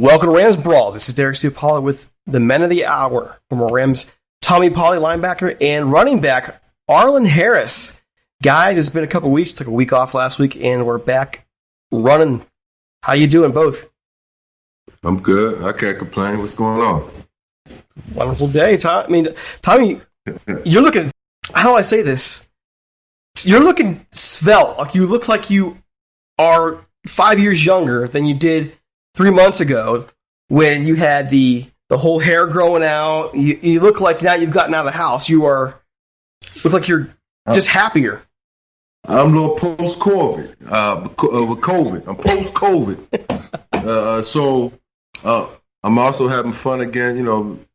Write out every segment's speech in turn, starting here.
Welcome to Rams Brawl. This is Derek Ciapala with the Men of the Hour. Former Rams Polley, linebacker, and running back Arlen Harris. Guys, it's been a couple weeks. Took a week off last week, and we're back running. How you doing, both? I'm good. I can't complain. What's going on? Wonderful day, Tommy, you're looking. How do I say this? You're looking svelte. Like you look like you are 5 years younger than you did 3 months ago when you had the whole hair growing out. You look like now you've gotten out of the house. Look like you're just happier. I'm a little post-COVID. With COVID. I'm post-COVID. So I'm also having fun again,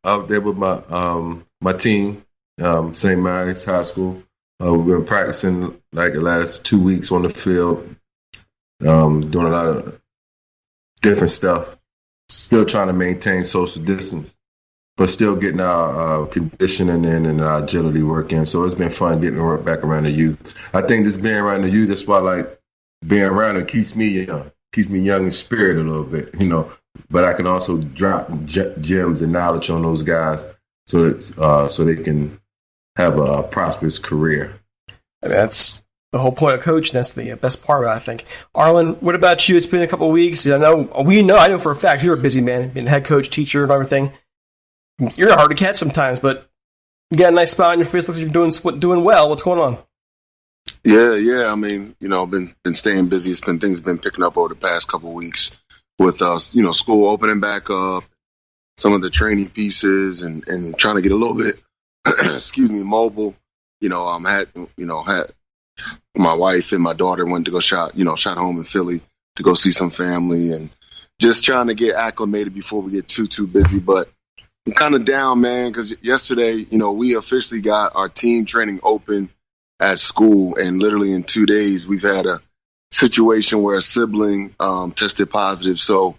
out there with my team, St. Mary's High School. We've been practicing like the last 2 weeks on the field, doing a lot of different stuff, still trying to maintain social distance, but still getting our conditioning in and our agility work in. So it's been fun getting back around the youth. I think this being around the youth, that's why like being around it keeps me young in spirit a little bit, But I can also drop gems and knowledge on those guys so they can have a prosperous career. That's the whole point of coaching. That's the best part of it, I think. Arlen, what about you? It's been a couple of weeks. I know for a fact you're a busy man, being head coach, teacher, and everything. You're hard to catch sometimes, but you got a nice smile on your face. Looks like you're doing well. What's going on? Yeah. I mean, been staying busy. Things have been picking up over the past couple of weeks with school opening back up, some of the training pieces, and trying to get a little bit, mobile. Had my wife and my daughter went to go shot home in Philly to go see some family, and just trying to get acclimated before we get too busy. But I'm kind of down, man, because yesterday, we officially got our team training open at school, and literally in 2 days, we've had a situation where a sibling tested positive, so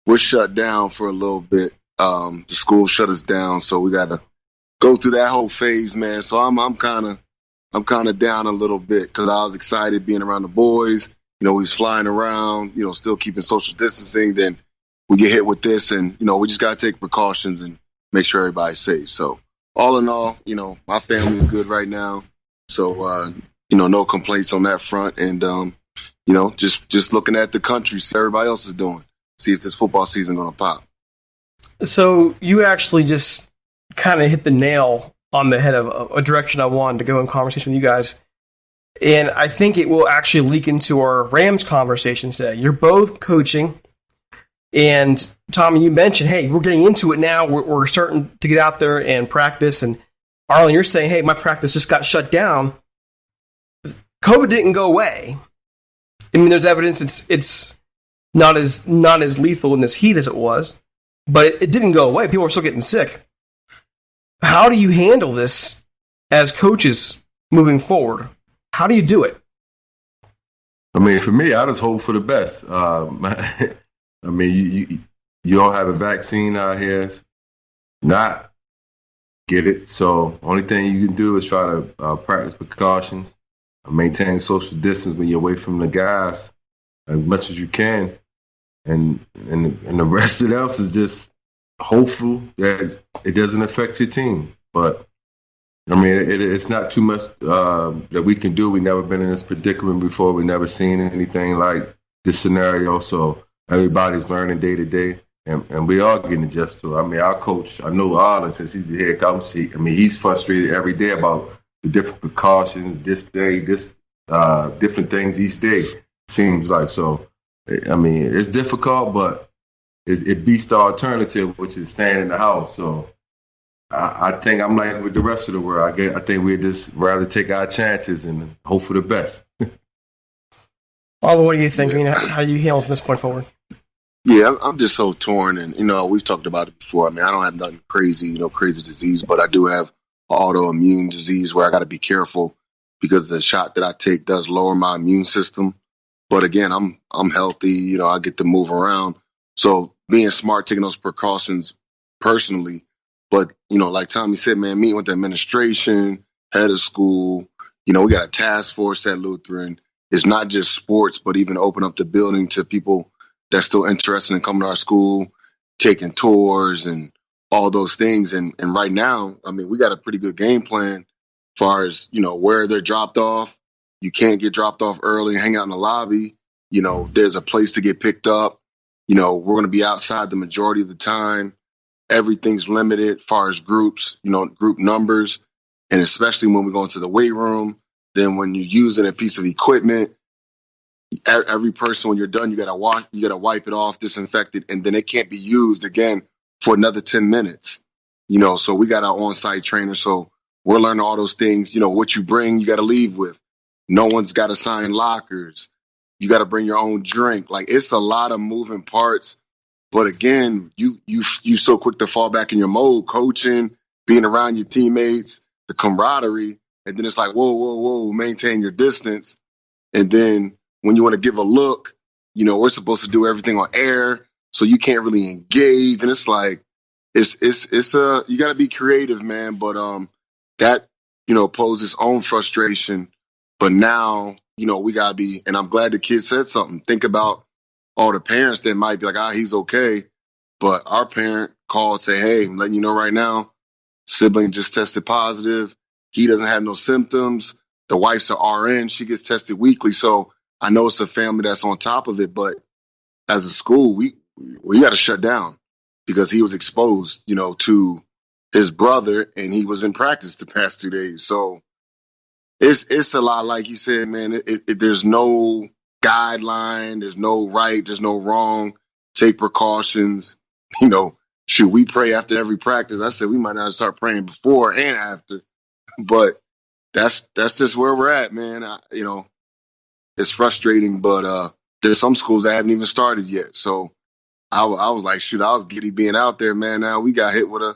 we're shut down for a little bit. The school shut us down, so we got to go through that whole phase, man. So I'm kind of down a little bit because I was excited being around the boys. We was flying around, still keeping social distancing. Then we get hit with this, and we just got to take precautions and make sure everybody's safe. So all in all, my family is good right now. So no complaints on that front, and just looking at the country, see what everybody else is doing, see if this football season gonna pop. So you actually just kind of hit the nail on the head of a direction I wanted to go in conversation with you guys. And I think it will actually leak into our Rams conversation today. You're both coaching. And Tommy, you mentioned, hey, we're getting into it now. We're starting to get out there and practice. And Arlen, you're saying, hey, my practice just got shut down. COVID didn't go away. I mean, there's evidence it's not as lethal in this heat as it was, but it didn't go away. People are still getting sick. How do you handle this as coaches moving forward? How do you do it? I mean, for me, I just hope for the best. I mean, you don't have a vaccine out here, not get it. So only thing you can do is try to practice precautions, maintain social distance when you're away from the guys as much as you can, and the rest of it else is just hopeful that it doesn't affect your team. But I mean, it's not too much that we can do. We've never been in this predicament before. We've never seen anything like this scenario. So everybody's learning day to day, and we are getting adjusted to it. I mean, our coach, I know Arlen, since he's the head coach, he's frustrated every day about the different precautions, different things each day, seems like. So, I mean, it's difficult, but it beats the alternative, which is staying in the house. So I think I'm like with the rest of the world. I think we'd just rather take our chances and hope for the best. Arlen, what do you think? I mean, how do you handle from this point forward? Yeah, I'm just so torn, and we've talked about it before. I mean, I don't have nothing crazy, crazy disease, but I do have autoimmune disease where I got to be careful because the shot that I take does lower my immune system. But again, I'm healthy. I get to move around, so being smart, taking those precautions personally. But like Tommy said, man, meeting with the administration, head of school, we got a task force at Lutheran. It's not just sports, but even open up the building to people that's still interested in coming to our school. taking tours and all those things. And right now, I mean, we got a pretty good game plan as far as, where they're dropped off. You can't get dropped off early and hang out in the lobby. There's a place to get picked up. We're going to be outside the majority of the time. Everything's limited as far as groups, group numbers. And especially when we go into the weight room, then when you're using a piece of equipment, every person, when you're done, you got to wipe it off, disinfect it, and then it can't be used again for another 10 minutes. So we got our on-site trainer. So we're learning all those things. What you bring, you got to leave with. No one's got to sign lockers. You got to bring your own drink. Like, it's a lot of moving parts. But again, you so quick to fall back in your mode, coaching, being around your teammates, the camaraderie. And then it's like, whoa, maintain your distance. And then when you want to give a look, we're supposed to do everything on air, so you can't really engage. And it's like, it's you got to be creative, man. But that, poses its own frustration. But now, we got to be, and I'm glad the kid said something. Think about all the parents that might be like, he's okay. But our parent called, say, hey, I'm letting you know right now, sibling just tested positive. He doesn't have no symptoms. The wife's an RN. She gets tested weekly. So I know it's a family that's on top of it. But as a school, we got to shut down because he was exposed, to his brother, and he was in practice the past 2 days. So it's a lot, like you said, man. There's no guideline. There's no right. There's no wrong. Take precautions. Should we pray after every practice? I said we might not start praying before and after, but that's just where we're at, man. It's frustrating, but there's some schools that haven't even started yet. So I was like, shoot, I was giddy being out there, man. Now we got hit with a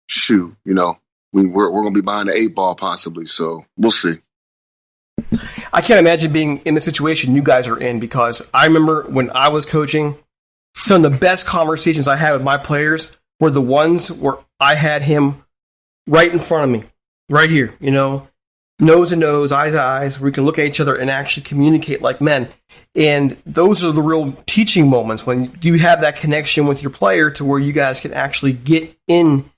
shoot. We're going to be behind the 8 ball possibly. So we'll see. I can't imagine being in the situation you guys are in, because I remember when I was coaching, some of the best conversations I had with my players were the ones where I had him right in front of me, right here, nose to nose, eyes to eyes, where we can look at each other and actually communicate like men. And those are the real teaching moments, when you have that connection with your player to where you guys can actually get in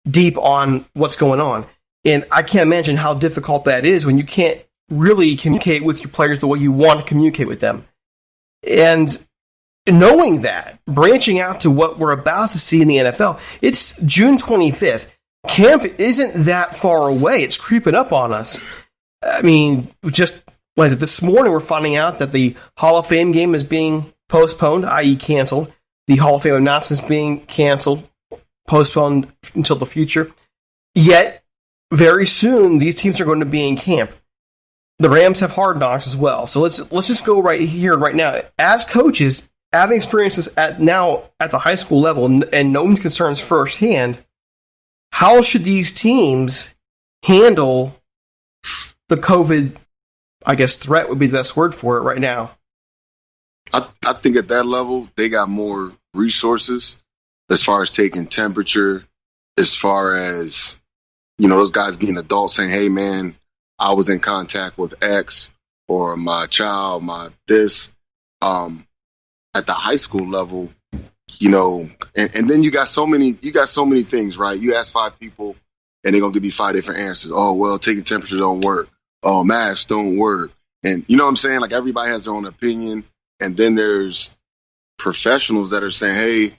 deep on what's going on. And I can't imagine how difficult that is when you can't really communicate with your players the way you want to communicate with them. And knowing that, branching out to what we're about to see in the NFL, it's June 25th. Camp isn't that far away. It's creeping up on us. I mean, this morning we're finding out that the Hall of Fame game is being postponed, i.e. canceled. The Hall of Fame announcements being canceled, postponed until the future. Yet, very soon, these teams are going to be in camp. The Rams have Hard Knocks as well. So let's just go right here, right now. As coaches, having experiences at the high school level and knowing concerns firsthand, how should these teams handle the COVID, threat would be the best word for it right now? I think at that level, they got more resources as far as taking temperature, as far as, those guys being adults saying, hey, man, I was in contact with X or my child, my this. At the high school level, and then you got so many things, right? You ask 5 people and they're going to give you 5 different answers. Oh, well, taking temperature don't work. Oh, masks don't work. And you know what I'm saying? Like, everybody has their own opinion. And then there's professionals that are saying, hey,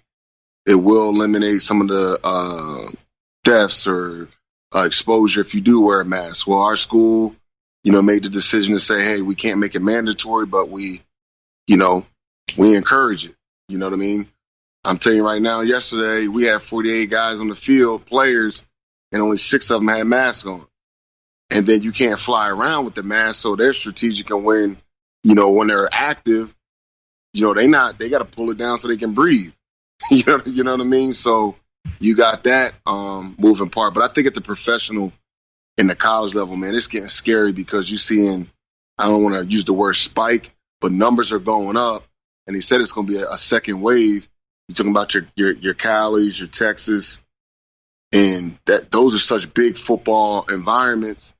it will eliminate some of the deaths or exposure if you do wear a mask. Well, our school, made the decision to say, hey, we can't make it mandatory, but we encourage it. You know what I mean? I'm telling you right now, yesterday we had 48 guys on the field, players, and only 6 of them had masks on. And then you can't fly around with the mask, so they're strategic. And when they're active, they got to pull it down so they can breathe. you know what I mean? So you got that moving part. But I think at the professional and the college level, man, it's getting scary because you're seeing, I don't want to use the word spike, but numbers are going up. And he said it's going to be a second wave. You're talking about your Calis, your Texas, and those are such big football environments.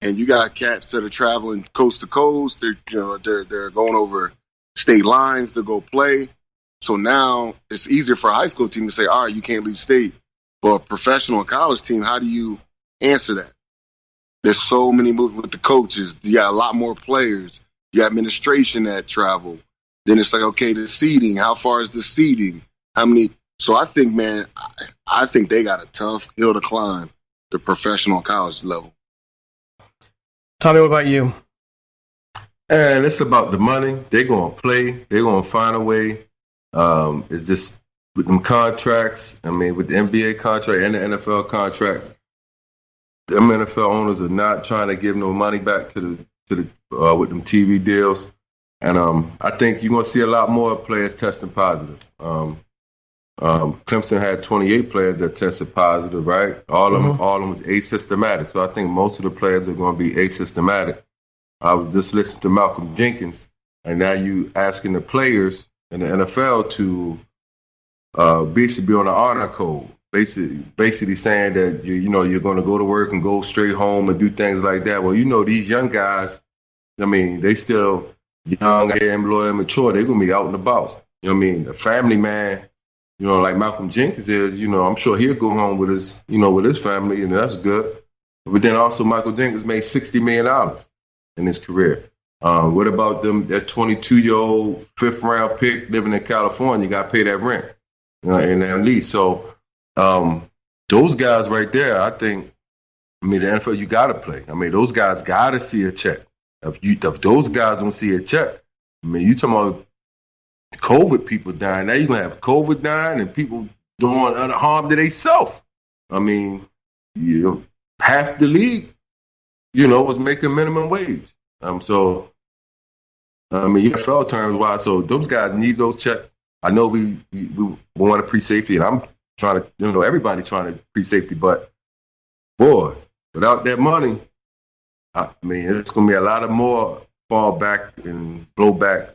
And you got cats that are traveling coast to coast. They're going over state lines to go play. So now it's easier for a high school team to say, all right, you can't leave state. For a professional and college team, how do you answer that? There's so many moves with the coaches. You got a lot more players. You got administration that travel. Then it's like, okay, the seeding. How far is the seeding? How many? So I think, man, I think they got a tough hill to climb, the professional college level. Tommy, what about you? And it's about the money. They're going to play. They're going to find a way. It's just with them contracts. I mean, with the NBA contract and the NFL contracts, them NFL owners are not trying to give no money back to the with them TV deals. And I think you're going to see a lot more players testing positive. Clemson had 28 players that tested positive, right? All of them was asymptomatic. So I think most of the players are going to be asymptomatic. I was just listening to Malcolm Jenkins, and now you asking the players in the NFL to basically be on the honor code. Basically saying that you're going to go to work and go straight home and do things like that. Well, these young guys, I mean, they still young, loyal, and mature. They're going to be out and about. You know what I mean? A family man, like Malcolm Jenkins is, I'm sure he'll go home with his family, and that's good. But then also Michael Jenkins made $60 million in his career. What about them? That 22-year-old fifth-round pick living in California, you got to pay that rent and that lease. So those guys right there, I think, the NFL, you got to play. Those guys got to see a check. If those guys don't see a check, you talking about COVID people dying. Now you're going to have COVID dying and people doing other harm to themselves. Half the league, was making minimum wage. NFL terms wise, so those guys need those checks. I know we want to pre-safety, and I'm trying to, everybody trying to pre-safety, but boy, without that money, it's going to be a lot of more fall back and blow back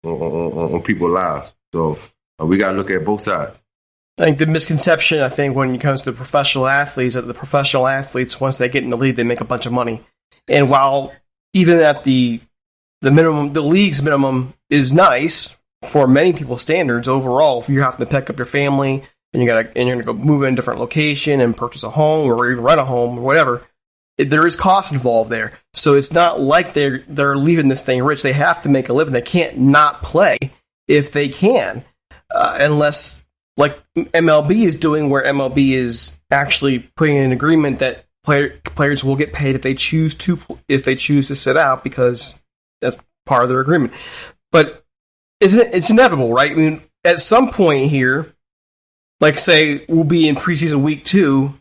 on people's lives. So we got to look at both sides. I think the misconception, when it comes to professional athletes, that the professional athletes, once they get in the league, they make a bunch of money. And while even at the minimum, the league's minimum is nice for many people's standards overall, if you have to pick up your family and you're gonna go move in a different location and purchase a home or even rent a home or whatever, there is cost involved there. So it's not like they're leaving this thing rich. They have to make a living. They can't not play if they can, unless like MLB is doing, where MLB is actually putting in an agreement that players will get paid if they choose to sit out, because that's part of their agreement. But it's inevitable, right? At some point here, like say we'll be in preseason week 2,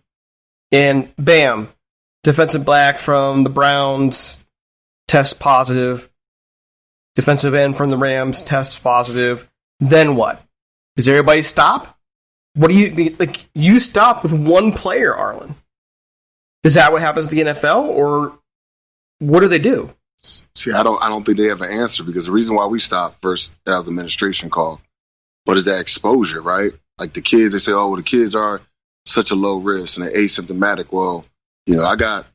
and bam, defensive back from the Browns tests positive, defensive end from the Rams tests positive. Then what? Does everybody stop? What do you like? You stop with one player, Arlen. Is that what happens to the NFL, or what do they do? See, I don't think they have an answer, because the reason why we stopped first, that was administration call. What is that exposure, right? Like the kids, they say, oh, well, the kids are such a low risk and they're asymptomatic. Well, I got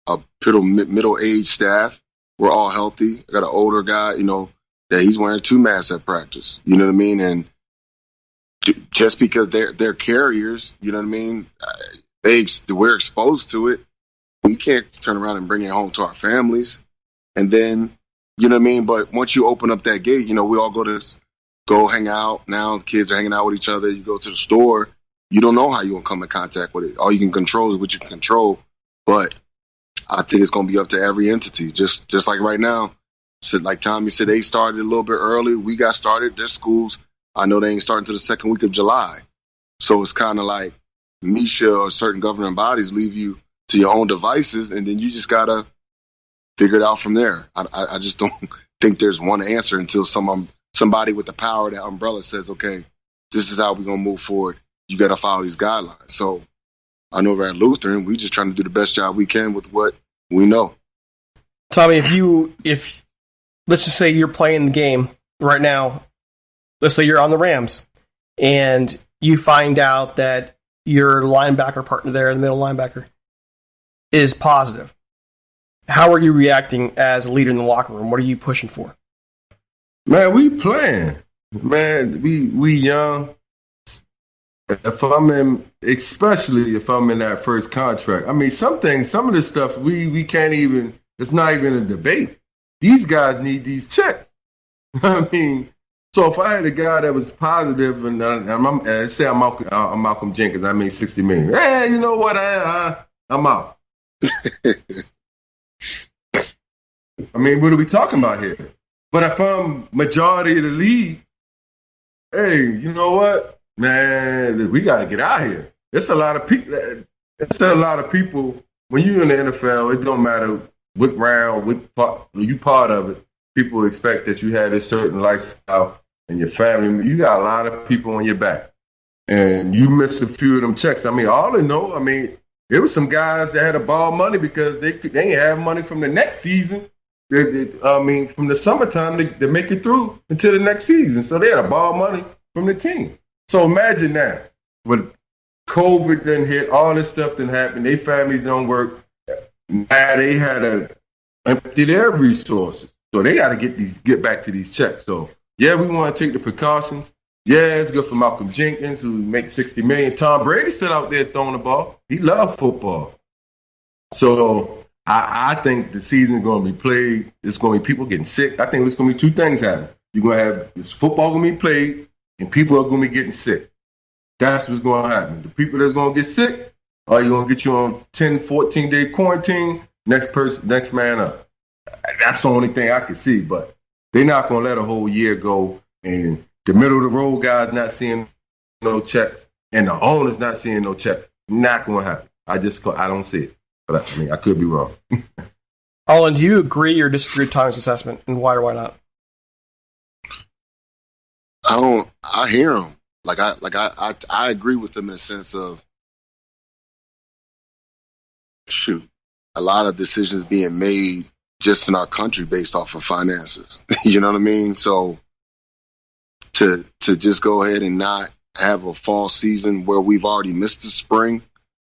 a middle-aged staff. We're all healthy. I got an older guy, that he's wearing 2 masks at practice. You know what I mean? And just because they're carriers, you know what I mean? We're exposed to it. We can't turn around and bring it home to our families. And then, you know what I mean? But once you open up that gate, we all go hang out. Now the kids are hanging out with each other. You go to the store. You don't know how you're going to come in contact with it. All you can control is what you can control. But I think it's going to be up to every entity. Just like right now, so like Tommy said, they started a little bit early. We got started. Their schools, I know they ain't starting until the second week of July. So it's kind of like MISHA or certain government bodies leave you to your own devices, and then you just got to figure it out from there. I just don't think there's one answer until somebody with the power, that umbrella, says, okay, this is how we're going to move forward. You got to follow these guidelines. So I know we're at Lutheran, we just trying to do the best job we can with what we know. Tommy, if let's just say you're playing the game right now, let's say you're on the Rams, and you find out that your linebacker partner there, the middle linebacker, is positive. How are you reacting as a leader in the locker room? What are you pushing for? Man, we playing. Man, we young. Especially if I'm in that first contract. I mean, some of this stuff we can't even. It's not even a debate. These guys need these checks. I mean, so if I had a guy that was positive and say I'm Malcolm Jenkins, I made $60 million. Hey, you know what? I'm out. I mean, what are we talking about here? But if I'm majority of the league, hey, you know what, man, we got to get out here. There's a lot of people. There's a lot of people. When you're in the NFL, it don't matter what round, what part you part of it. People expect that you have a certain lifestyle and your family. You got a lot of people on your back, and you miss a few of them checks. I mean, all in all, I mean, there was some guys that had to borrow money because they ain't have money from the next season. I mean, from the summertime to make it through until the next season. So they had to borrow money from the team. So imagine that. With COVID done hit, all this stuff done happened, their families don't work. Now they had to empty their resources. So they got to get back to these checks. So, yeah, we want to take the precautions. Yeah, it's good for Malcolm Jenkins, who makes $60 million. Tom Brady's still out there throwing the ball. He loves football. So I think the season's going to be played. It's going to be people getting sick. I think there's going to be two things happening. You're going to have this football going to be played, and people are going to be getting sick. That's what's going to happen. The people that's going to get sick, are you going to get you on 10, 14-day quarantine? Next man up. That's the only thing I can see. But they're not going to let a whole year go, and the middle of the road guys not seeing no checks, and the owners not seeing no checks. Not going to happen. I don't see it. But I mean, I could be wrong. Arlen, do you agree or disagree with Tom's assessment, and why or why not? I hear him. I agree with him in the sense of, shoot, a lot of decisions being made just in our country based off of finances. You know what I mean? So to just go ahead and not have a fall season where we've already missed the spring.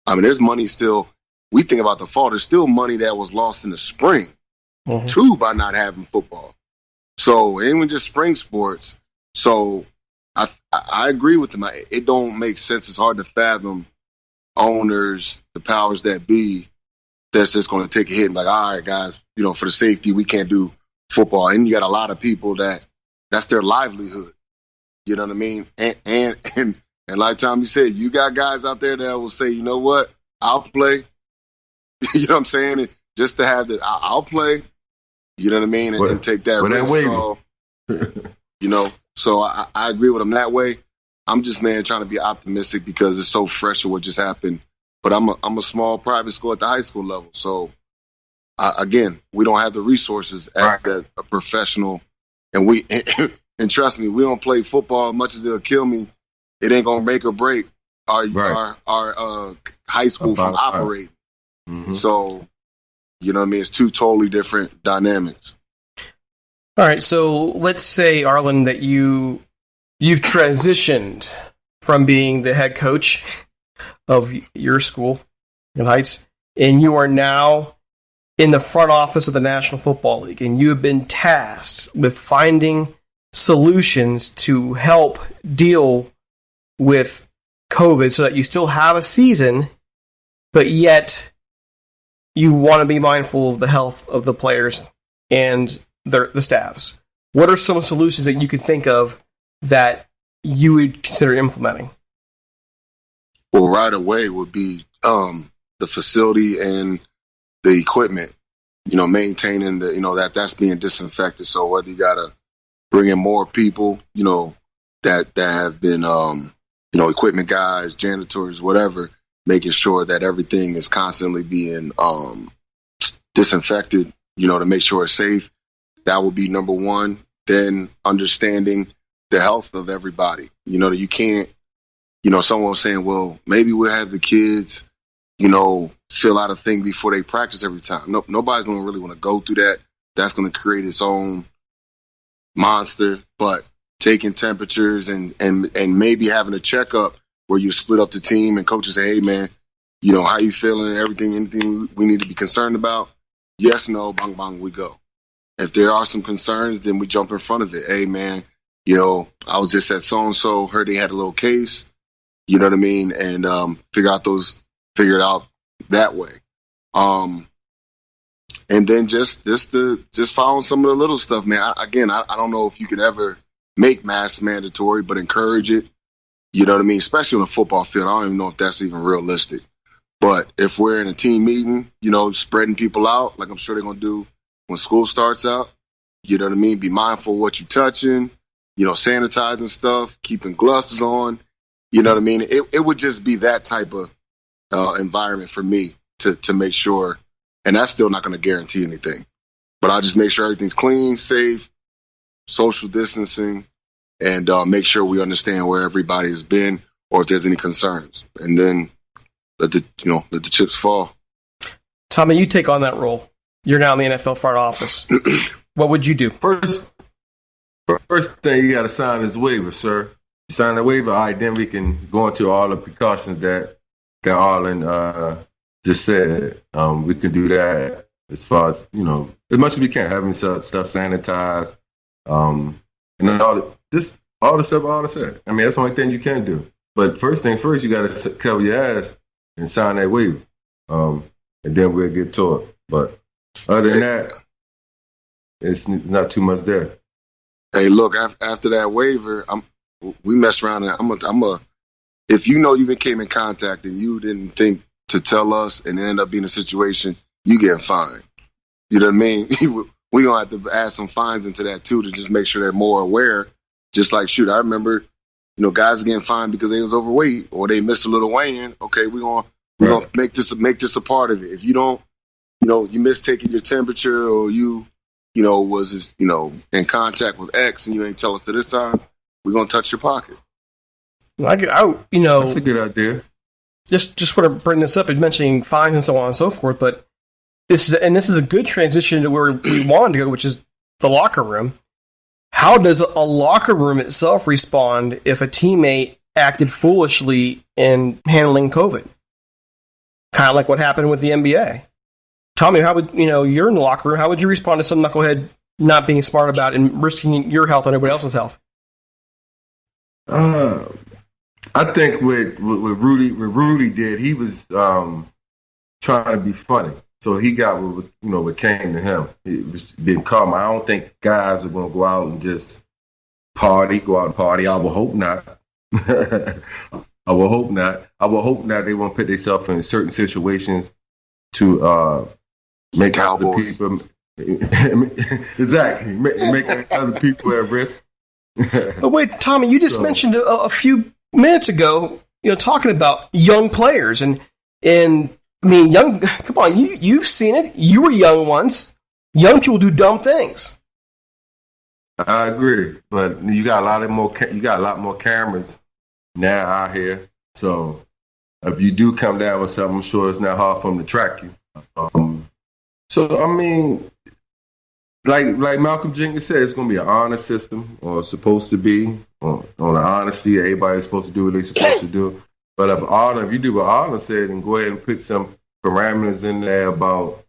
I mean, there's money still. We think about the fall. There's still money that was lost in the spring, too, by not having football. So it ain't even just spring sports. So I agree with him. It don't make sense. It's hard to fathom owners, the powers that be, that's just going to take a hit and like, all right, guys, you know, for the safety, we can't do football. And you got a lot of people that's their livelihood. You know what I mean? And like Tommy said, you got guys out there that will say, you know what, I'll play. You know what I'm saying? And just to have that, I'll play. You know what I mean? And take that risk. You know, so I agree with him that way. I'm just, man, trying to be optimistic because it's so fresh of what just happened. But I'm a small private school at the high school level. So, again, we don't have the resources at a professional. And and trust me, we don't play football as much as it'll kill me. It ain't going to make or break our high school from operating. Mm-hmm. So, you know what I mean? It's two totally different dynamics. All right, so let's say, Arlen, that you've transitioned from being the head coach of your school in Heights, and you are now in the front office of the National Football League, and you have been tasked with finding solutions to help deal with COVID so that you still have a season, but yet you want to be mindful of the health of the players and the staffs. What are some solutions that you could think of that you would consider implementing? Well, right away would be the facility and the equipment, you know, maintaining the, you know, that's being disinfected. So whether you got to bring in more people, you know, that have been, you know, equipment guys, janitors, whatever, making sure that everything is constantly being disinfected, you know, to make sure it's safe. That would be number one. Then understanding the health of everybody. You know, you can't, you know, someone was saying, well, maybe we'll have the kids, you know, fill out a thing before they practice every time. No, nobody's going to really want to go through that. That's going to create its own monster. But taking temperatures and maybe having a checkup where you split up the team and coaches say, hey, man, you know, how you feeling? Anything we need to be concerned about? Yes, no, bang, bang, we go. If there are some concerns, then we jump in front of it. Hey, man, I was just at so and so, heard they had a little case. You know what I mean, and figure it out that way. And then just following some of the little stuff, man. I don't know if you could ever make masks mandatory, but encourage it. You know what I mean? Especially on a football field. I don't even know if that's even realistic. But if we're in a team meeting, spreading people out, like I'm sure they're going to do when school starts out, you know what I mean? Be mindful of what you're touching, sanitizing stuff, keeping gloves on. You know what I mean? It would just be that type of environment for me to make sure. And that's still not going to guarantee anything. But I'll just make sure everything's clean, safe, social distancing, and make sure we understand where everybody has been or if there's any concerns. And then let the chips fall. Tommy, you take on that role. You're now in the NFL front office. What would you do? First thing, you got to sign this waiver, sir. You sign the waiver, all right, then we can go into all the precautions that Arlen just said. We can do that as far as, as much as we can, having stuff sanitized, and then all the stuff I said. I mean, that's the only thing you can do. But first thing first, you got to cover your ass and sign that waiver, and then we'll get to it. But other than that, it's not too much there. Hey, look, after that waiver, we mess around. And if you came in contact and you didn't think to tell us and it ended up being a situation, you getting fined. You know what I mean? We're going to have to add some fines into that too to just make sure they're more aware. Just like, shoot, I remember, guys are getting fined because they was overweight or they missed a little weigh-in. Okay, we're gonna make this a part of it. If you don't, you miss taking your temperature or you was in contact with X and you ain't tell us to this time, we're gonna touch your pocket. That's a good idea. Just want to bring this up and mentioning fines and so on and so forth, but this is a good transition to where we wanted to go, which is the locker room. How does a locker room itself respond if a teammate acted foolishly in handling COVID? Kind of like what happened with the NBA. Tommy, how would you're in the locker room? How would you respond to some knucklehead not being smart about and risking your health and everybody else's health? I think what Rudy did, he was trying to be funny. So he got what came to him. It was being calm. I don't think guys are going to go out and just party. I will hope not. I will hope not. They won't put themselves in certain situations to make other people exactly make other people at risk. But wait, Tommy, you just mentioned a few minutes ago, talking about young players and I mean, come on, you've seen it. You were young once. Young people do dumb things. I agree, but you got a lot more cameras now out here. So if you do come down with something, I'm sure it's not hard for them to track you. So I mean, like Malcolm Jenkins said, it's going to be an honor system, or it's supposed to be on the honesty. Everybody's supposed to do what they're supposed to do. But if you do what Arlen said, then go ahead and put some parameters in there about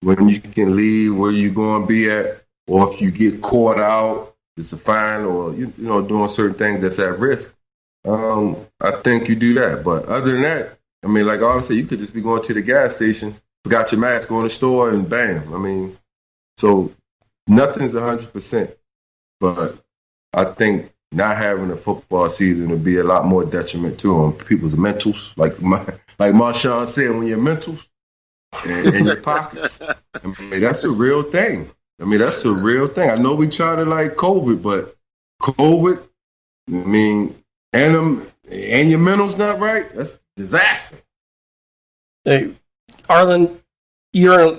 when you can leave, where you're going to be at, or if you get caught out, it's a fine, or doing certain things that's at risk. I think you do that. But other than that, I mean, like Arlen said, you could just be going to the gas station, forgot your mask, go in the store, and bam. I mean, so nothing's 100%. But I think not having a football season would be a lot more detriment to them, people's mentals. Like Marshawn said, when your mentals and your pockets, I mean, that's a real thing. I know we try to like COVID, but COVID, I mean, and your mental's not right, that's disaster. Hey, Arlen, you're,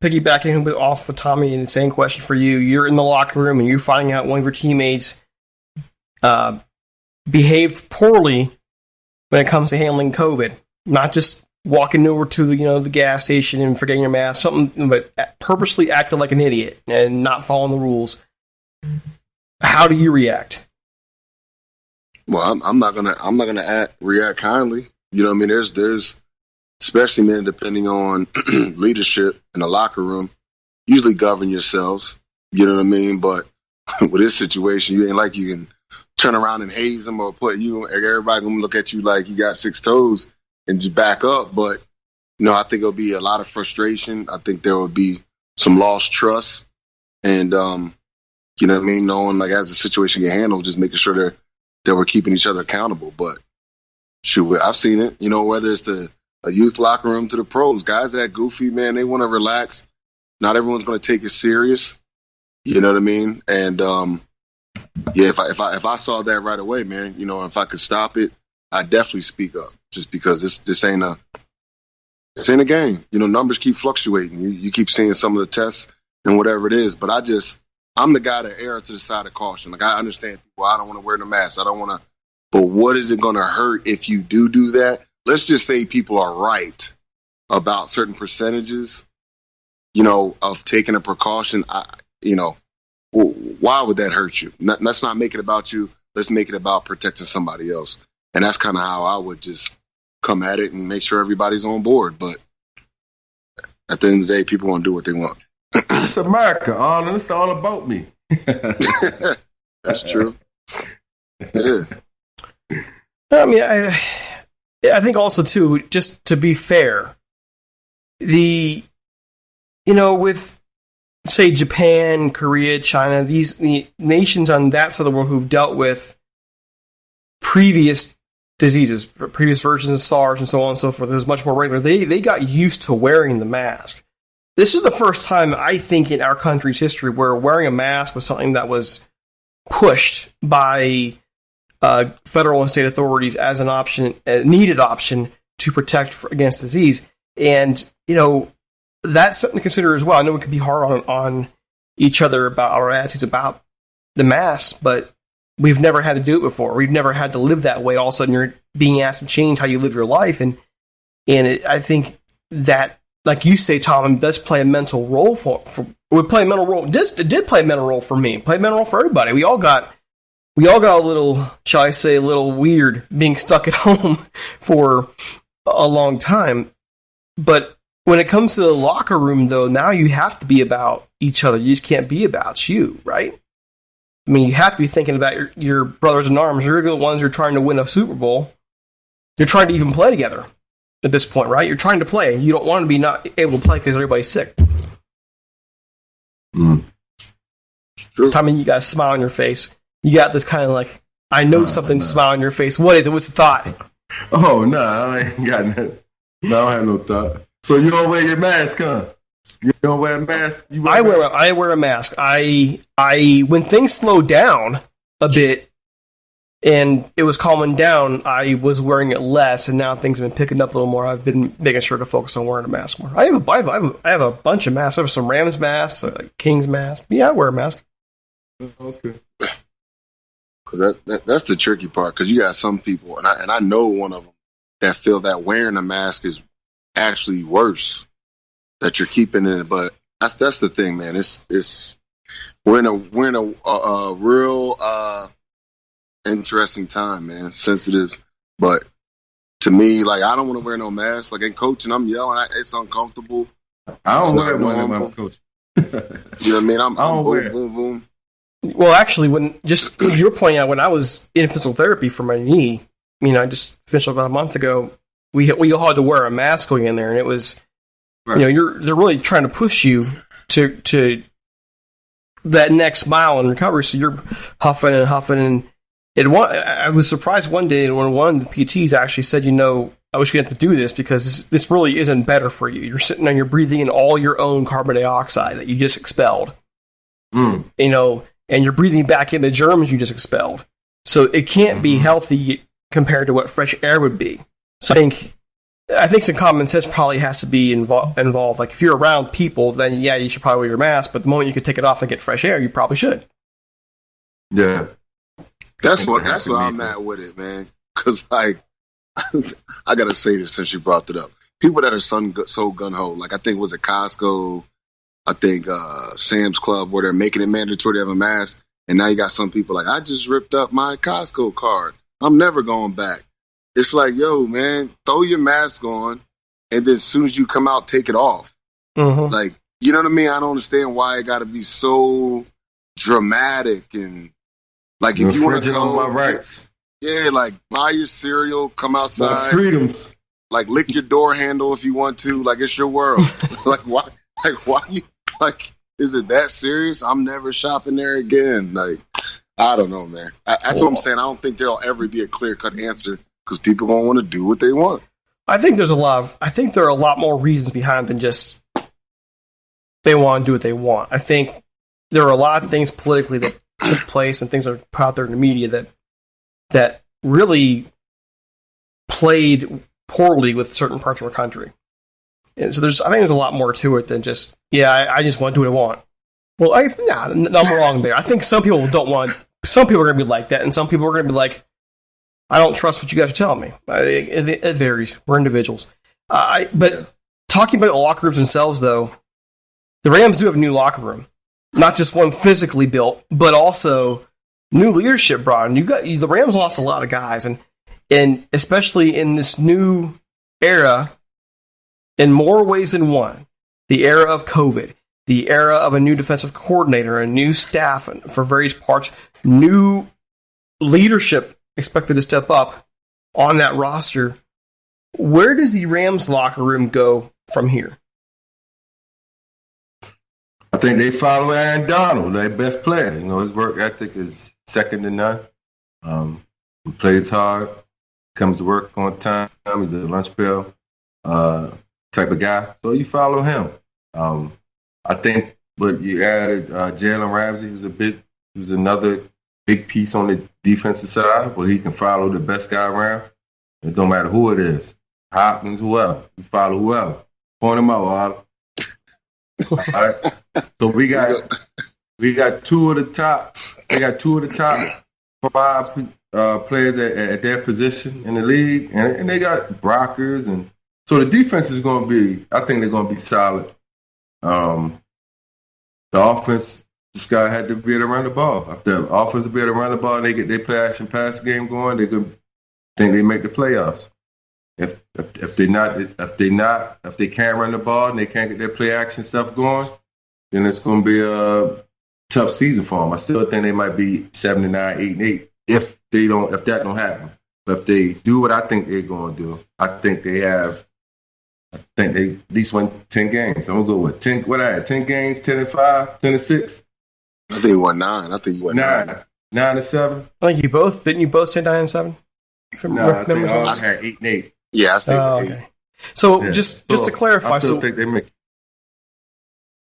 piggybacking off of Tommy and the same question for you. You're in the locker room and you're finding out one of your teammates behaved poorly when it comes to handling COVID. Not just walking over to the gas station and forgetting your mask, something, but purposely acted like an idiot and not following the rules. How do you react? Well, I'm not gonna react kindly. You know what I mean? There's especially, man, depending on leadership in the locker room, usually govern yourselves. You know what I mean? But with this situation, you ain't like you can turn around and haze them or everybody gonna look at you like you got 6 toes and just back up. But I think it'll be a lot of frustration. I think there will be some lost trust, and you know what I mean, knowing like as the situation get handled, just making sure that we're keeping each other accountable. But shoot, I've seen it. Whether it's a youth locker room to the pros, guys that goofy, man, they want to relax. Not everyone's going to take it serious. You know what I mean? And yeah, if I saw that right away, man, if I could stop it, I'd definitely speak up. Just because this ain't a game. Numbers keep fluctuating. You keep seeing some of the tests and whatever it is. But I'm the guy that err to the side of caution. Like, I understand people. I don't want to wear the mask. I don't want to. But what is it going to hurt if you do that? Let's just say people are right about certain percentages, of taking a precaution. Why would that hurt you? Let's not make it about you. Let's make it about protecting somebody else. And that's kind of how I would just come at it and make sure everybody's on board. But at the end of the day, people want to do what they want. It's America, Arlen. It's all about me. That's true. Yeah. I mean, I think also too, just to be fair, with say Japan, Korea, China, the nations on that side of the world who've dealt with previous diseases, previous versions of SARS and so on and so forth, it was much more regular. They got used to wearing the mask. This is the first time, I think, in our country's history where wearing a mask was something that was pushed by federal and state authorities as an option, a needed option to protect against disease. And, that's something to consider as well. I know it can be hard on each other about our attitudes about the mask, but we've never had to do it before. We've never had to live that way. All of a sudden, you're being asked to change how you live your life. And I think that, like you say, Tom, it does play a mental role would play a mental role. It did play a mental role for me. Play a mental role for everybody. We all got a little, shall I say, a little weird being stuck at home for a long time. But when it comes to the locker room, though, now you have to be about each other. You just can't be about you, right? I mean, you have to be thinking about your brothers in arms. You're the ones who are trying to win a Super Bowl. You're trying to even play together at this point, right? You're trying to play. You don't want to be not able to play because everybody's sick. True. Tommy, you got a smile on your face. You got this kind of like, I know something smile on your face. What is it? What's the thought? Oh, no, I ain't got nothing. No, I don't have no thought. So you don't wear your mask, huh? You don't wear a mask? I wear a mask. I when things slowed down a bit and it was calming down, I was wearing it less, and now things have been picking up a little more. I've been making sure to focus on wearing a mask more. I have a bunch of masks. I have some Rams masks, a Kings mask. Yeah, I wear a mask. Okay. Because that's the tricky part. Because you got some people, and I know one of them that feel that wearing a mask is actually worse, that you're keeping it. But that's the thing, man. We're in a real interesting time, man. Sensitive, but to me, like, I don't want to wear no mask. Like in coaching, I'm yelling. It's uncomfortable. I don't wear one when I'm coaching. You know what I mean? I'm boom, boom, boom. Well, actually, when you were pointing out, when I was in physical therapy for my knee, I just finished about a month ago. We all had to wear a mask going in there, and it was, right. They're really trying to push you to that next mile in recovery. So you're huffing and huffing, and I was surprised one day when one of the PTs actually said, I wish you didn't have to do this because this really isn't better for you. You're sitting there, you're breathing in all your own carbon dioxide that you just expelled. And you're breathing back in the germs you just expelled. So it can't be healthy compared to what fresh air would be. So I think some common sense probably has to be involved. Like if you're around people, then yeah, you should probably wear your mask. But the moment you can take it off and get fresh air, you probably should. Yeah, that's what I'm at with it, man. Because like, I gotta say this since you brought it up. People that are so gun ho, like I think was it Costco, I think Sam's Club, where they're making it mandatory to have a mask, and now you got some people like, I just ripped up my Costco card. I'm never going back. It's like, yo, man, throw your mask on, and then as soon as you come out, take it off. Like, you know what I mean? I don't understand why it got to be so dramatic and like if you want to on go, my rights. Yeah, like buy your cereal, come My outside, freedoms. like lick your door handle if you want to. Like it's your world. like why? You like? Is it that serious? I'm never shopping there again. Like I don't know, man. That's what I'm saying. I don't think there'll ever be a clear cut answer because people gonna want to do what they want. I think there are a lot more reasons behind than just they want to do what they want. I think there are a lot of things politically that took place and things that are put out there in the media that really played poorly with certain parts of our country. And so I think there's a lot more to it than just, I just want to do what I want. Well, I'm wrong there. I think some people are going to be like that, and some people are going to be like, I don't trust what you guys are telling me. It varies. We're individuals. But talking about the locker rooms themselves, though, the Rams do have a new locker room. Not just one physically built, but also new leadership brought in. The Rams lost a lot of guys, and especially in this new era, in more ways than one, the era of COVID, the era of a new defensive coordinator, a new staff for various parts, new leadership expected to step up on that roster. Where does the Rams locker room go from here? I think they follow Aaron Donald, their best player. His work ethic is second to none. He plays hard, comes to work on time. He's a lunch bell type of guy. So you follow him. I think, but you added Jalen Ramsey, who's another big piece on the defensive side, where he can follow the best guy around. It don't matter who it is, Hopkins, whoever. You follow whoever. Point him out, Arlen. All right. So we got two of the top. They got two of the top 5 players at their position in the league, and they got blockers, and so the defense is going to be. I think they're going to be solid. The offense just had to be able to run the ball. If the offense will be able to run the ball, they get their play action pass game going. They could think they make the playoffs. If they can't run the ball and they can't get their play action stuff going, then it's going to be a tough season for them. I still think they might be 7-9, 8-8 if that don't happen. But if they do what I think they're going to do, I think they at least win 10 games. I'm gonna go with 10. What I had 10 games, 10-5, 10-6. I think you won 9. I think you won 9. 9-7. I think didn't you both say 9-7? No, I think I had 8-8. Yeah, I think. Okay. So just to clarify, I still think they make.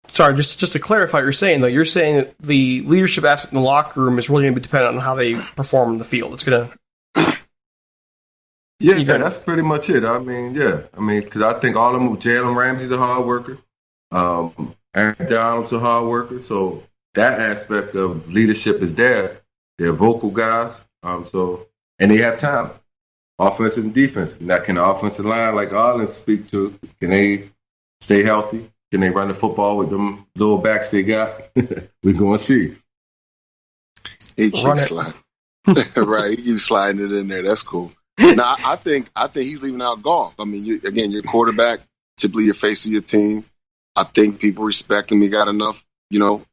Sorry, just to clarify what you're saying, though. You're saying that the leadership aspect in the locker room is really going to be dependent on how they perform in the field. It's going to. Yeah, that's pretty much it. Because I think all of them, Jalen Ramsey's a hard worker. Aaron Donald's a hard worker. So that aspect of leadership is there. They're vocal guys. And they have talent, offensive and defense. Now, can the offensive line, like Arlen, speak to? Can they stay healthy? Can they run the football with them little backs they got? We're going to see. He keeps sliding. Right, he keeps sliding it in there. That's cool. Now, I think he's leaving out Goff. I mean, your quarterback, typically your face of your team. I think people respect him. He got enough,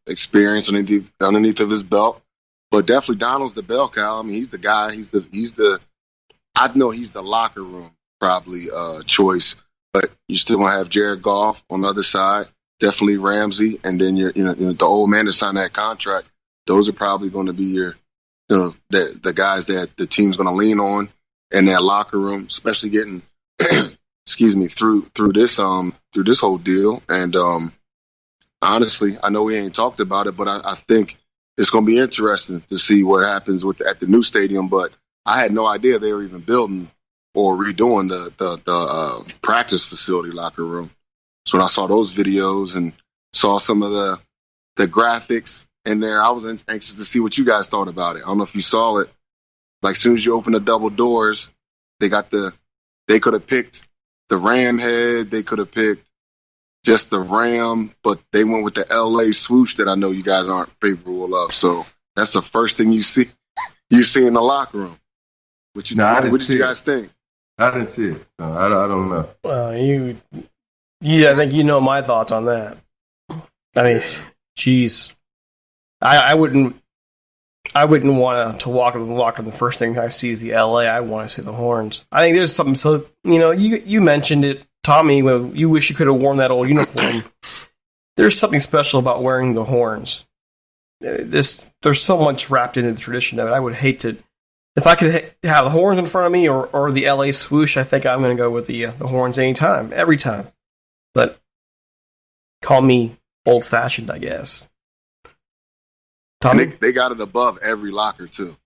experience underneath of his belt. But definitely Donald's the bell cow. I mean, he's the guy. I know he's the locker room probably choice. But you still gonna have Jared Goff on the other side. Definitely Ramsey, and then the old man that signed that contract. Those are probably going to be your, the guys that the team's going to lean on in that locker room, especially getting, through this whole deal. And honestly, I know we ain't talked about it, but I think it's going to be interesting to see what happens at the new stadium. But I had no idea they were even building or redoing the practice facility locker room. So when I saw those videos and saw some of the graphics in there, I was anxious to see what you guys thought about it. I don't know if you saw it. Like, as soon as you open the double doors, they could have picked the Ram head. They could have picked just the Ram, but they went with the LA swoosh that I know you guys aren't favorable of. So that's the first thing you see in the locker room. What did you guys think? I didn't see it. I don't know. Well, I think you know my thoughts on that. I mean, geez. I wouldn't want to walk in the first thing I see is the LA. I want to see the horns. I think there's something. So you mentioned it, Tommy. When you wish you could have worn that old uniform. There's something special about wearing the horns. There's so much wrapped into the tradition of it. I would hate to, if I could have the horns in front of me or the LA swoosh. I think I'm going to go with the horns anytime, every time. But call me old fashioned, I guess. Tommy? They got it above every locker too.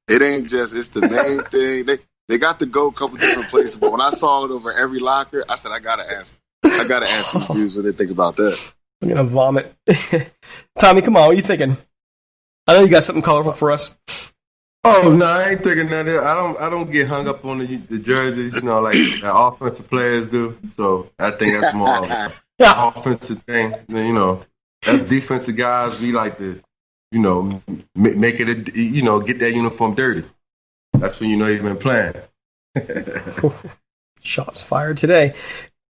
It ain't just, it's the main thing. They got to go a couple different places, but when I saw it over every locker, I said I gotta ask these dudes what they think about that. I'm gonna vomit. Tommy, come on, what are you thinking? I know you got something colorful for us. Oh no, I ain't thinking that. I don't get hung up on the jerseys, like the offensive players do. So I think that's more of an offensive thing. As defensive guys, we like to, make it get that uniform dirty. That's when you've been playing. Shots fired today.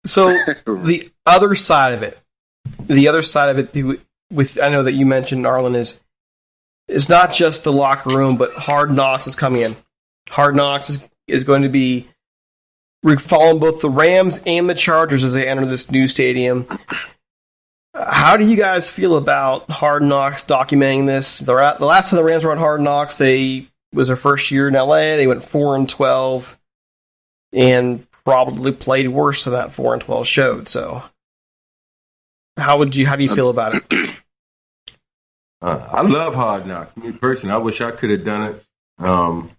So the other side of it, with I know that you mentioned, Arlen, is not just the locker room, but Hard Knocks is coming in. Hard Knocks is going to be following both the Rams and the Chargers as they enter this new stadium. How do you guys feel about Hard Knocks documenting this? The last time the Rams were on Hard Knocks, was their first year in LA. They went 4-12 and probably played worse than that 4-12 showed. So, how do you feel about it? I love Hard Knocks. Me personally, I wish I could have done it.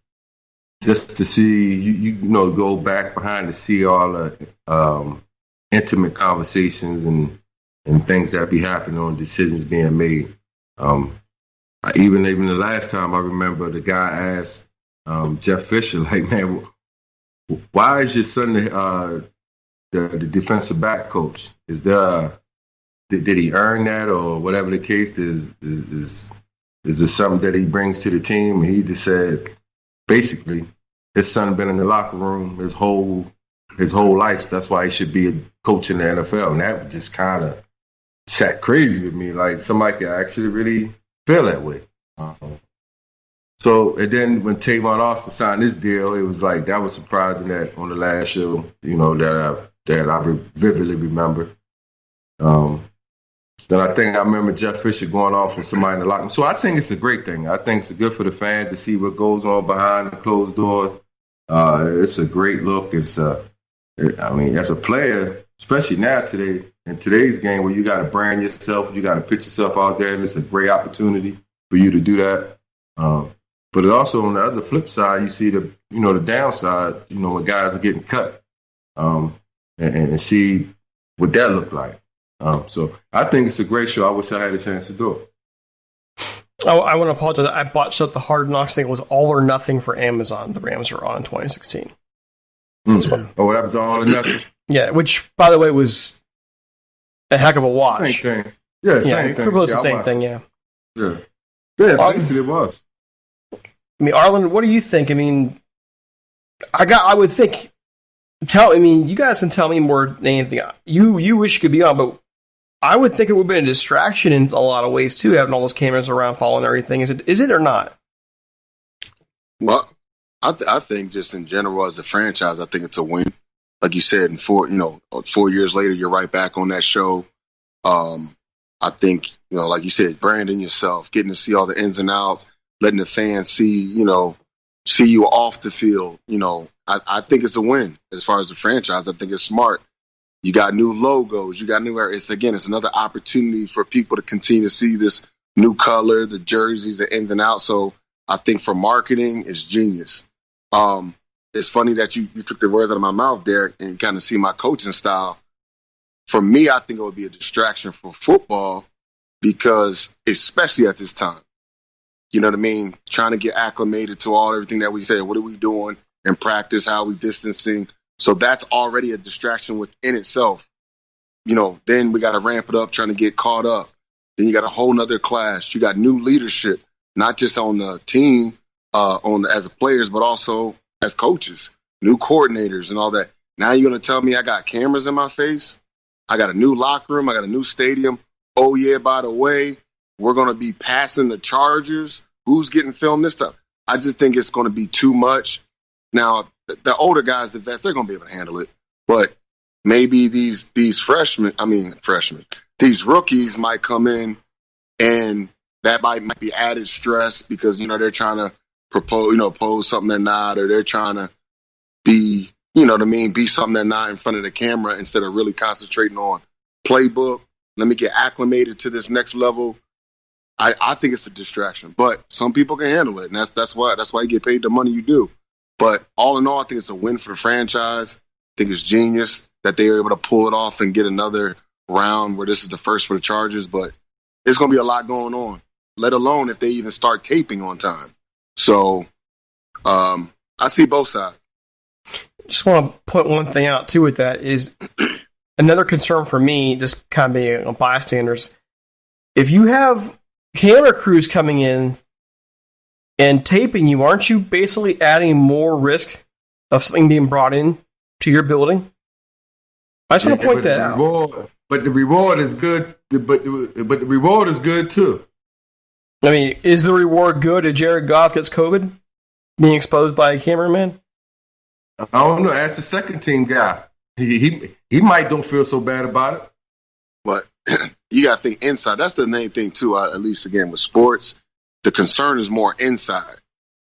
Just to see go back behind to see all the intimate conversations and things that be happening on decisions being made. Even the last time, I remember the guy asked Jeff Fisher, like, man, why is your son the defensive back coach? Did he earn that, or whatever the case is it something that he brings to the team? And he just said, basically, his son been in the locker room his whole life. That's why he should be a coach in the NFL. And that just kind of sat crazy with me. Like, somebody could actually really feel that way. So, and then when Tavon Austin signed this deal, it was like, that was surprising that on the last show, that I vividly remember. Then I think I remember Jeff Fisher going off with somebody in the locker room. So I think it's a great thing. I think it's good for the fans to see what goes on behind the closed doors. It's a great look. As a player, especially now in today's game where you got to brand yourself, you got to put yourself out there, and it's a great opportunity for you to do that. But also on the other flip side, you see the downside, when guys are getting cut, and see what that looked like. So I think it's a great show. I wish I had a chance to do it. Oh, I want to apologize. I botched up the Hard Knocks thing. It was All or Nothing for Amazon. The Rams were on in 2016. Oh, that was All or Nothing? Yeah, which, by the way, was a heck of a watch. Same thing. Yeah, same thing. Pretty the same thing, yeah. Yeah, basically it was. I mean, Arlen, what do you think? I mean, you guys can tell me more than anything. You wish you could be on, but I would think it would have been a distraction in a lot of ways too, having all those cameras around following everything. Is it or not? Well, I think just in general as a franchise, I think it's a win. Like you said, 4 years later, you're right back on that show. I think, like you said, branding yourself, getting to see all the ins and outs, letting the fans see you off the field. I think it's a win as far as the franchise. I think it's smart. You got new logos. You got new areas. It's another opportunity for people to continue to see this new color, the jerseys, the ins and outs. So I think for marketing, it's genius. It's funny that you took the words out of my mouth, Derek, and kind of see my coaching style. For me, I think it would be a distraction for football because, especially at this time, you know what I mean? Trying to get acclimated to everything that we say. What are we doing in practice? How are we distancing? So that's already a distraction within itself. Then we got to ramp it up, trying to get caught up. Then you got a whole nother class. You got new leadership, not just on the team, as players, but also as coaches, new coordinators and all that. Now you're going to tell me I got cameras in my face? I got a new locker room. I got a new stadium oh yeah, by the way, we're going to be passing the Chargers. Who's getting filmed this time? I just think it's going to be too much. Now, the older guys, the vets, they're going to be able to handle it. But maybe these these rookies might come in, and that might be added stress because, they're trying to pose something they're not, or they're trying to be, be something they're not in front of the camera instead of really concentrating on playbook. Let me get acclimated to this next level. I think it's a distraction, but some people can handle it, and that's why you get paid the money you do. But all in all, I think it's a win for the franchise. I think it's genius that they were able to pull it off and get another round where this is the first for the Chargers. But there's going to be a lot going on, let alone if they even start taping on time. So I see both sides. Just want to point one thing out too with that is another concern for me, just kind of being bystanders. If you have camera crews coming in and taping you, aren't you basically adding more risk of something being brought in to your building? I just want to point that out. But the reward is good. But the reward is good too. I mean, is the reward good if Jared Goff gets COVID, being exposed by a cameraman? I don't know. Ask the second team guy. He might don't feel so bad about it. But you got to think inside. That's the main thing too. At least again with sports, the concern is more inside.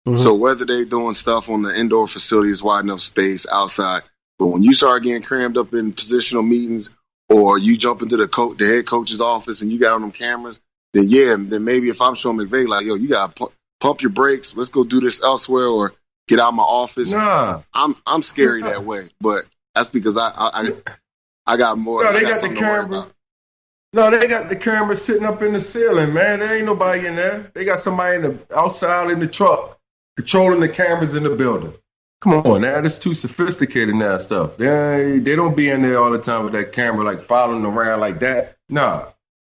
Mm-hmm. So whether they're doing stuff on the indoor facilities, wide enough space, outside, but when you start getting crammed up in positional meetings, or you jump into the head coach's office and you got on them cameras, then maybe if I'm Sean McVay, like, yo, you got to pump your brakes. Let's go do this elsewhere, or get out of my office. Nah, I'm scary that way, but that's because I got more. No, they got the camera. No, they got the camera sitting up in the ceiling, man. There ain't nobody in there. They got somebody outside in the truck controlling the cameras in the building. Come on, now that's too sophisticated now stuff. They don't be in there all the time with that camera like following around like that. Nah,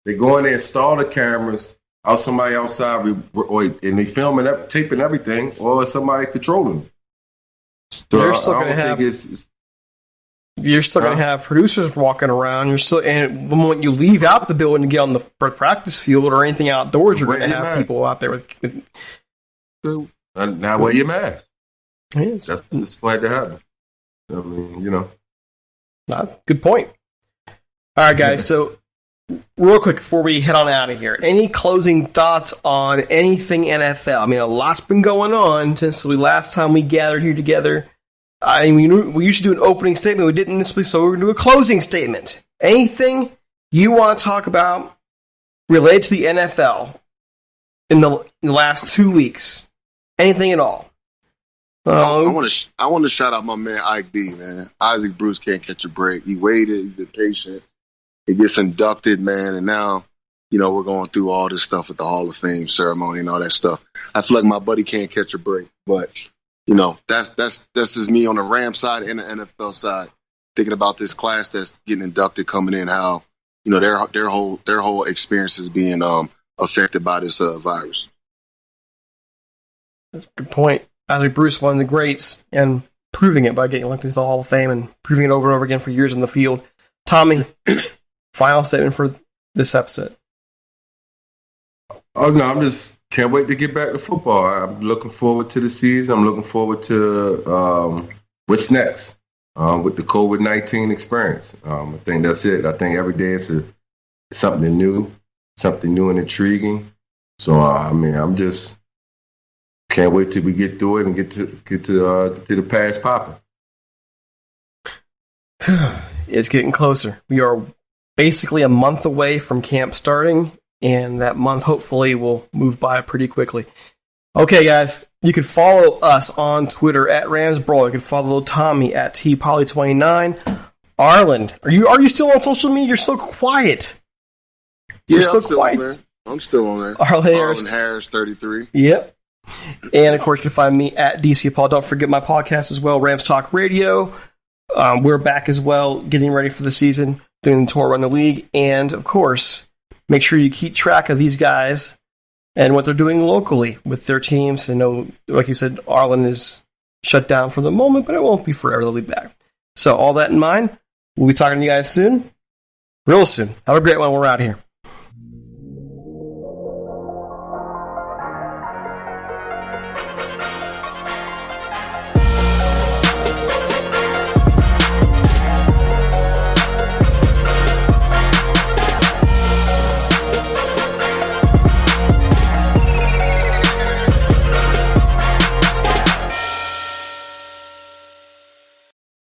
they go in there, install the cameras, somebody outside, and they filming, taping everything, or somebody controlling them. So They're still going to have. You're still going to have producers walking around. And the moment you leave out the building to get on the practice field or anything outdoors, you're going to have people out there with. Now wear your mask. Yes. That's just going to happen. I mean, Good point. All right, guys. So, real quick before we head on out of here, any closing thoughts on anything NFL? I mean, a lot's been going on since the last time we gathered here together. I mean, we usually do an opening statement. We didn't this week, so we're going to do a closing statement. Anything you want to talk about related to the NFL in the last 2 weeks? Anything at all? I want to shout out my man Ike B, man. Isaac Bruce can't catch a break. He waited. He's been patient. He gets inducted, man, and now we're going through all this stuff with the Hall of Fame ceremony and all that stuff. I feel like my buddy can't catch a break, but that's just me on the Rams side and the NFL side, thinking about this class that's getting inducted coming in, how their whole experience is being affected by this virus. That's a good point. Isaac Bruce, one of the greats, and proving it by getting elected to the Hall of Fame and proving it over and over again for years in the field. Tommy, final statement for this episode. Oh no, I'm just can't wait to get back to football. I'm looking forward to the season. I'm looking forward to what's next with the COVID-19 experience. I think that's it. I think every day it's something new and intriguing. So I'm just can't wait till we get through it and get to the pass popping. It's getting closer. We are basically a month away from camp starting, and that month hopefully will move by pretty quickly. Okay, guys, you can follow us on Twitter at RamsBrawl. You can follow Tommy at TPolley29. Arlen, are you still on social media? You're so quiet. Yeah, I'm still on there. I'm still on there. Arlen Harris 33. Yep. And, of course, you can find me at DC Ciapala. Don't forget my podcast as well, Rams Talk Radio. We're back as well, getting ready for the season, doing the tour around the league. And, of course, make sure you keep track of these guys and what they're doing locally with their teams. I know, like you said, Arlen is shut down for the moment, but it won't be forever. They'll be back. So, all that in mind, we'll be talking to you guys soon. Real soon. Have a great one. We're out of here.